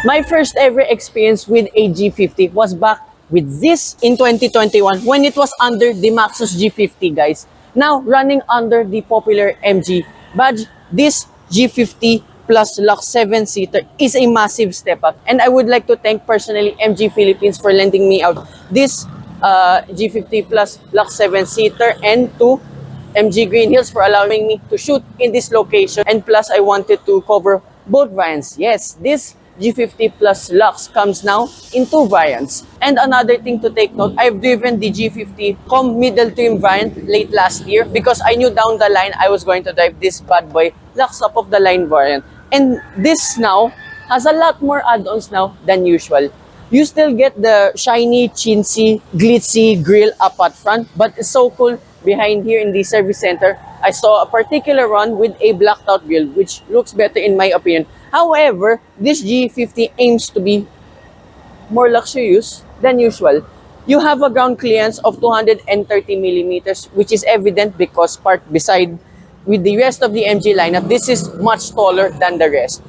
My first ever experience with a G50 was back with this in 2021 when it was under the Maxus G50, guys. Now, running under the popular MG badge, this G50 Plus LUX 7-seater is a massive step up. And I would like to thank personally MG Philippines for lending me out this G50 Plus LUX 7-seater, and to MG Greenhills for allowing me to shoot in this location. And plus, I wanted to cover both variants. Yes, this G50 Plus LUX comes now in 2 variants. And another thing to take note, I've driven the G50 middle trim variant late last year because I knew down the line I was going to drive this bad boy LUX top of the line variant. And this now has a lot more add-ons now than usual. You still get the shiny, chintzy, glitzy grille up at front, but it's so cool behind here in the service center. I saw a particular one with a blacked out grille, which looks better in my opinion. However, this G50 aims to be more luxurious than usual. You have a ground clearance of 230 millimeters, which is evident because parked beside with the rest of the MG lineup, this is much taller than the rest.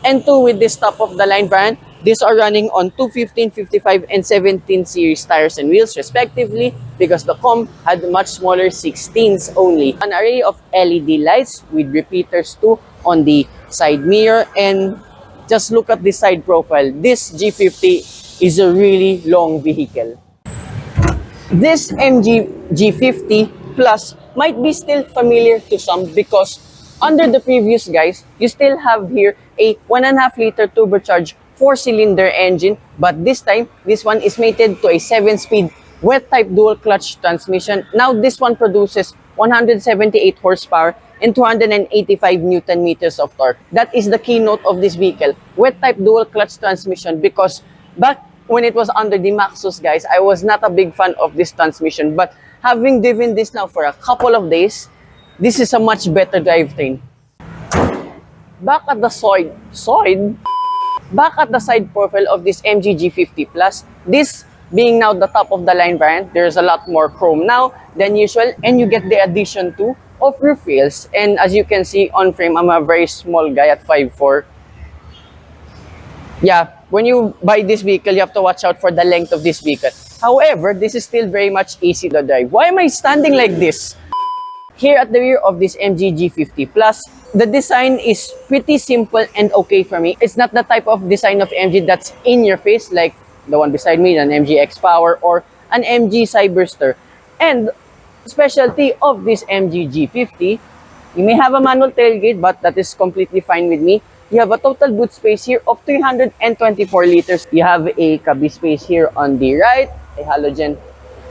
And two, with this top of the line variant, these are running on 215, 55, and 17 series tires and wheels respectively, because the comp had much smaller 16s only. An array of LED lights with repeaters too on the side mirror, and just look at the side profile. This G50 is a really long vehicle. This MG G50 Plus might be still familiar to some because under the previous guys, you still have here a 1.5 liter turbocharged 4-cylinder engine, but this time, this one is mated to a 7-speed wet type dual clutch transmission. Now this one produces 178 horsepower and 285 Newton meters of torque. That is the keynote of this vehicle, wet type dual clutch transmission, because back when it was under the Maxus, guys, I was not a big fan of this transmission, but having driven this now for a couple of days, this is a much better drivetrain. Back at the side profile of this MG G50 Plus, this being now the top of the line variant, there's a lot more chrome now than usual, and you get the addition too of roof rails. And as you can see on frame, I'm a very small guy at 5'4". Yeah, when you buy this vehicle, you have to watch out for the length of this vehicle. However, this is still very much easy to drive. Why am I standing like this? Here at the rear of this MG G50 Plus, the design is pretty simple and okay for me. It's not the type of design of MG that's in your face, like the one beside me, an MG X Power or an MG Cyberster. And specialty of this MG G50, you may have a manual tailgate, but that is completely fine with me. You have a total boot space here of 324 liters. You have a cubby space here on the right, a halogen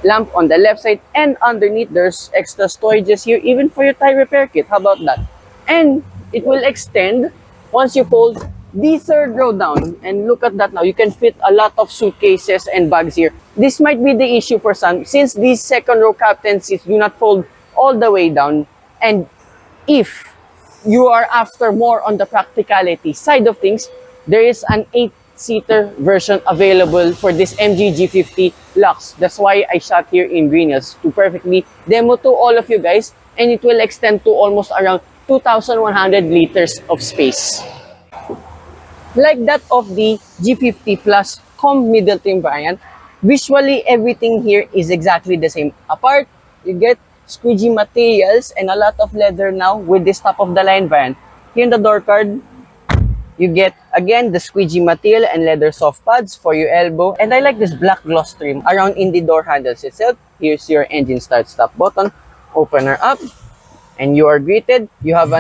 lamp on the left side, and underneath there's extra storages here even for your tire repair kit. How about that? And it will extend once you fold the third row down. And look at that now, you can fit a lot of suitcases and bags here. This might be the issue for some, since these second row captain seats do not fold all the way down. And if you are after more on the practicality side of things, there is an 8-seater version available for this MG G50 LUX. That's why I shot here in Greenhills to perfectly demo to all of you guys, and it will extend to almost around 2,100 liters of space. Like that of the G50 Plus middle trim variant, visually everything here is exactly the same. Apart, you get squeegee materials and a lot of leather now with this top of the line variant. Here in the door card, you get again the squeegee material and leather soft pads for your elbow. And I like this black gloss trim around in the door handles itself. Here's your engine start stop button, opener up, and you are greeted. You have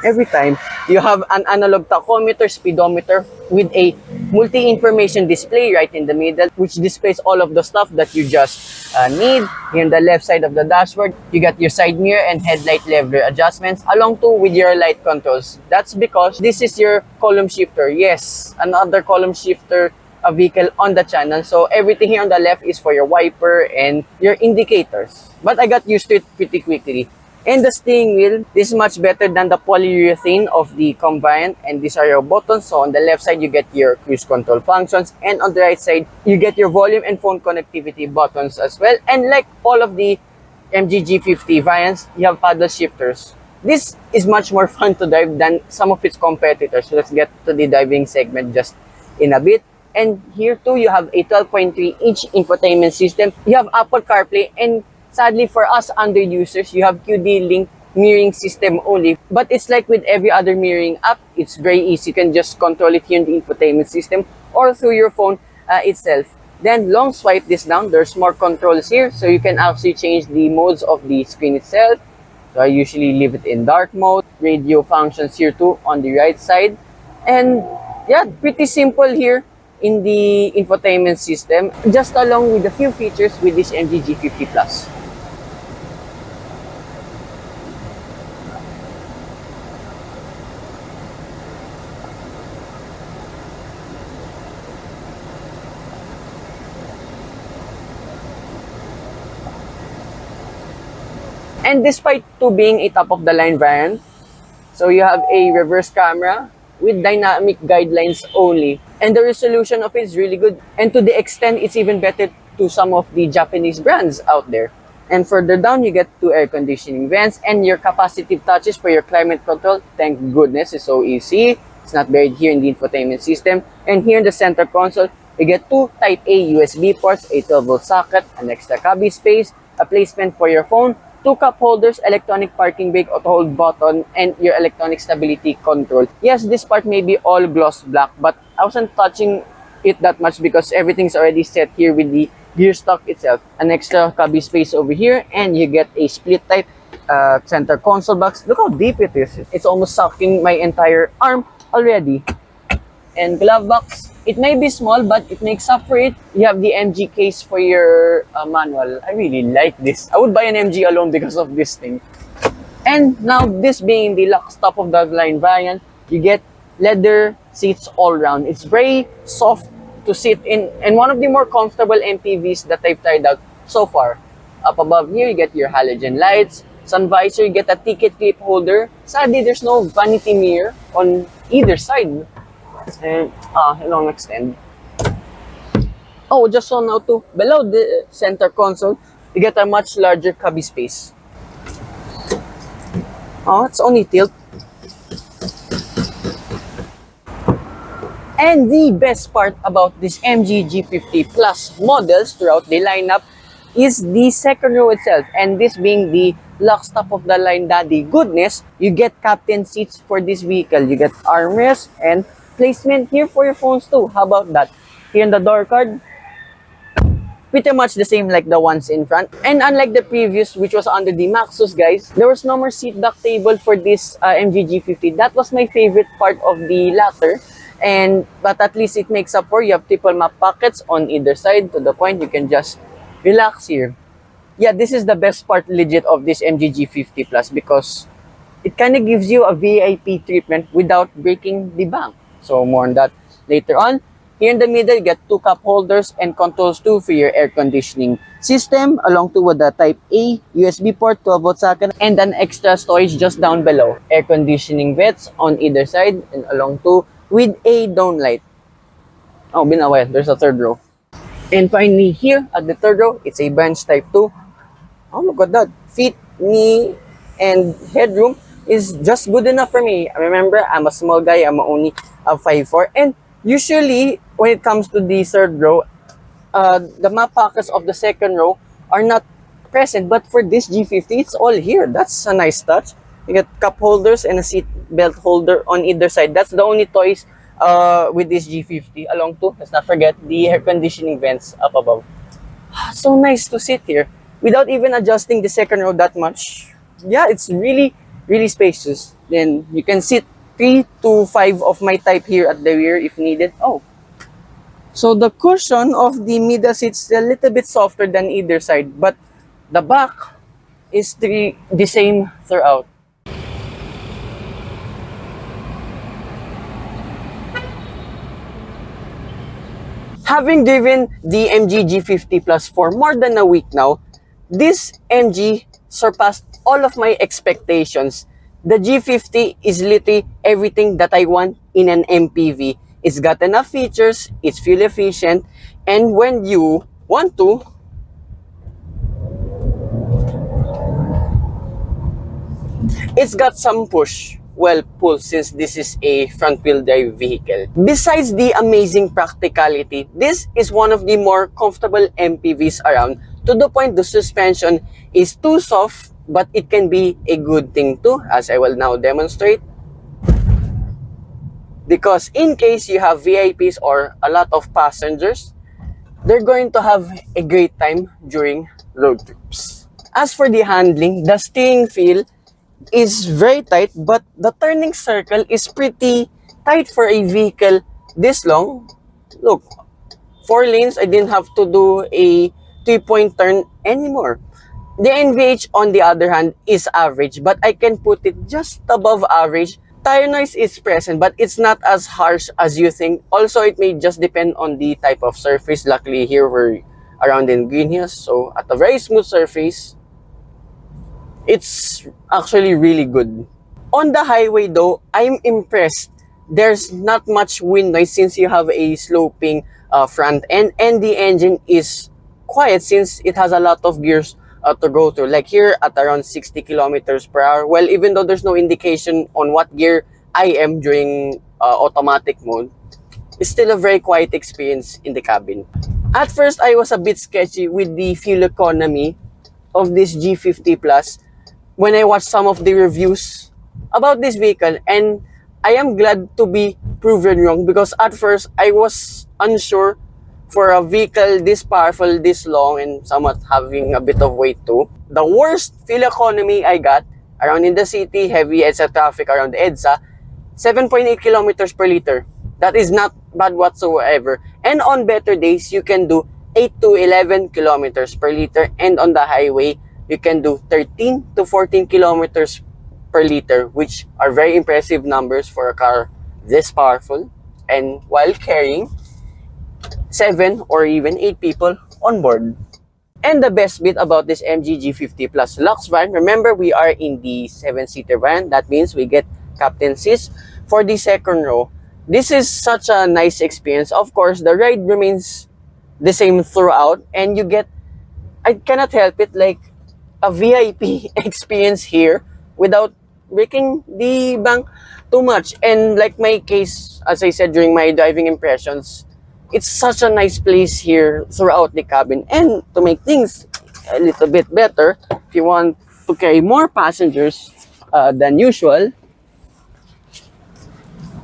every time you have an analog tachometer, speedometer with a multi-information display right in the middle, which displays all of the stuff that you just need. Here on the left side of the dashboard, you got your side mirror and headlight level adjustments, along too with your light controls. That's because this is your column shifter. Yes, another column shifter vehicle on the channel. So everything here on the left is for your wiper and your indicators. But I got used to it pretty quickly. And the steering wheel, this is much better than the polyurethane of the Combine. And these are your buttons. So on the left side, you get your cruise control functions. And on the right side, you get your volume and phone connectivity buttons as well. And like all of the MG G50 variants, you have paddle shifters. This is much more fun to drive than some of its competitors. So let's get to the driving segment just in a bit. And here too, you have a 12.3-inch infotainment system. You have Apple CarPlay, and sadly for us under users, you have QD-Link mirroring system only. But it's like with every other mirroring app, it's very easy. You can just control it here in the infotainment system or through your phone itself. Then long swipe this down, there's more controls here. So you can actually change the modes of the screen itself. So I usually leave it in dark mode. Radio functions here too on the right side. And yeah, pretty simple here in the infotainment system, just along with a few features with this MG G50 Plus. And despite to being a top-of-the-line variant, so you have a reverse camera with dynamic guidelines only. And the resolution of it is really good. And to the extent, it's even better to some of the Japanese brands out there. And further down, you get two air conditioning vents and your capacitive touches for your climate control. Thank goodness, it's so easy. It's not buried here in the infotainment system. And here in the center console, you get two Type-A USB ports, a 12-volt socket, an extra cubby space, a placement for your phone, two cup holders, electronic parking brake, auto hold button, and your electronic stability control. Yes, this part may be all gloss black, but I wasn't touching it that much because everything's already set here with the gear stock itself. An extra cubby space over here, and you get a split type center console box. Look how deep it is. It's almost sucking my entire arm already. And glove box. It may be small, but it makes up for it. You have the MG case for your manual. I really like this. I would buy an MG alone because of this thing. And now, this being the LUX top-of-the-line variant, you get leather seats all around. It's very soft to sit in, and one of the more comfortable MPVs that I've tried out so far. Up above here, you get your halogen lights. Sun visor, you get a ticket clip holder. Sadly, there's no vanity mirror on either side. And it won't extend. Oh, just so now too, below the center console, you get a much larger cubby space. Oh, it's only tilt. And the best part about this MG G50 Plus models throughout the lineup is the second row itself. And this being the LUX top-of-the-line daddy goodness, you get captain seats for this vehicle. You get armrests and placement here for your phones too. How about that? Here in the door card, pretty much the same like the ones in front. And unlike the previous, which was under the Maxus, guys, there was no more seat back table for this MG G50. That was my favorite part of the latter. But at least it makes up for, you have triple map pockets on either side to the point you can just relax here. Yeah, this is the best part legit of this MG G50 Plus because it kind of gives you a VIP treatment without breaking the bank. So more on that later on. Here in the middle, you get two cup holders and controls too for your air conditioning system, along too with the Type-A USB port, 12-volt socket, and an extra storage just down below. Air conditioning vents on either side, and along too with a dome light. Oh, binaway, there's a third row. And finally here at the third row, it's a bench type 2. Oh, look at that. Feet, knee, and headroom is just good enough for me. Remember, I'm a small guy. I'm only a 5'4". And usually, when it comes to the third row, the map pockets of the second row are not present. But for this G50, it's all here. That's a nice touch. You get cup holders and a seat belt holder on either side. That's the only toys with this G50. Along to, let's not forget, the air conditioning vents up above. So nice to sit here without even adjusting the second row that much. Yeah, it's really spacious. Then you can sit 3 to 5 of my type here at the rear if needed. Oh, so the cushion of the middle seats is a little bit softer than either side, but the back is the same throughout. Having driven the MG G50 Plus for more than a week now, this MG surpassed all of my expectations. The G50 is literally everything that I want in an MPV. It's got enough features, it's fuel efficient, and when you want to, it's got some push, well, pull, since this is a front-wheel drive vehicle. Besides the amazing practicality, this is one of the more comfortable MPVs around, to the point the suspension is too soft, but it can be a good thing too, as I will now demonstrate. Because in case you have VIPs or a lot of passengers, they're going to have a great time during road trips. As for the handling, the steering feel is very tight, but the turning circle is pretty tight for a vehicle this long. Look, 4 lanes, I didn't have to do a 3-point turn anymore. The NVH, on the other hand, is average, but I can put it just above average. Tire noise is present, but it's not as harsh as you think. Also, it may just depend on the type of surface. Luckily, here we're around in Greenhills, so at a very smooth surface, it's actually really good. On the highway though, I'm impressed. There's not much wind noise since you have a sloping front end, and the engine is quiet since it has a lot of gears to go through. Like here at around 60 kilometers per hour. Well, even though there's no indication on what gear I am during automatic mode, it's still a very quiet experience in the cabin. At first, I was a bit sketchy with the fuel economy of this G50 Plus when I watched some of the reviews about this vehicle, and I am glad to be proven wrong, because at first I was unsure for a vehicle this powerful, this long, and somewhat having a bit of weight too. The worst fuel economy I got around in the city, heavy EDSA traffic around EDSA, 7.8 kilometers per liter. That is not bad whatsoever. And on better days, you can do 8 to 11 kilometers per liter, and on the highway, you can do 13 to 14 kilometers per liter, which are very impressive numbers for a car this powerful, and while carrying 7 or even 8 people on board. And the best bit about this MG G50 Plus LUX van, remember we are in the 7-seater van. That means we get captain seats for the second row. This is such a nice experience. Of course, the ride remains the same throughout, and you get, I cannot help it, like a VIP experience here without breaking the bank too much. And like my case, as I said during my driving impressions, it's such a nice place here throughout the cabin. And to make things a little bit better, if you want to carry more passengers than usual,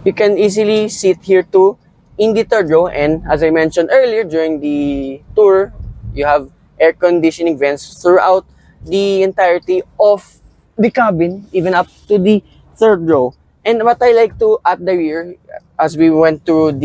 you can easily sit here too in the third row. And as I mentioned earlier during the tour, you have air conditioning vents throughout the entirety of the cabin, even up to the third row. And what I like to at the rear, as we went through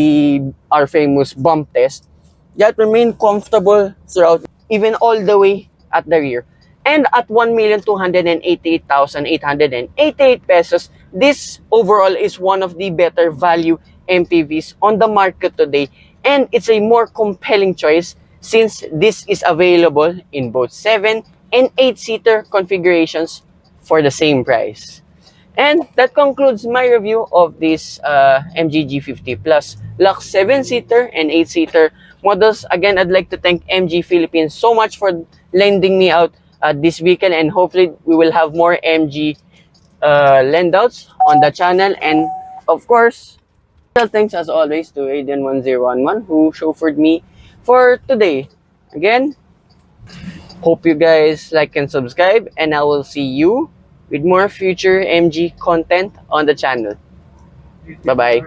our famous bump test, that remained comfortable throughout, even all the way at the rear. And at 1,288,888 pesos, this overall is one of the better value MPVs on the market today. And it's a more compelling choice since this is available in both 7 and 8-seater configurations for the same price. And that concludes my review of this MG G50 Plus LUX 7-seater and 8-seater models. Again, I'd like to thank MG Philippines so much for lending me out this vehicle, and hopefully we will have more MG lendouts on the channel. And of course, thanks as always to Aiden1011 who chauffeured me for today. Again, hope you guys like and subscribe, and I will see you with more future MG content on the channel. Bye-bye.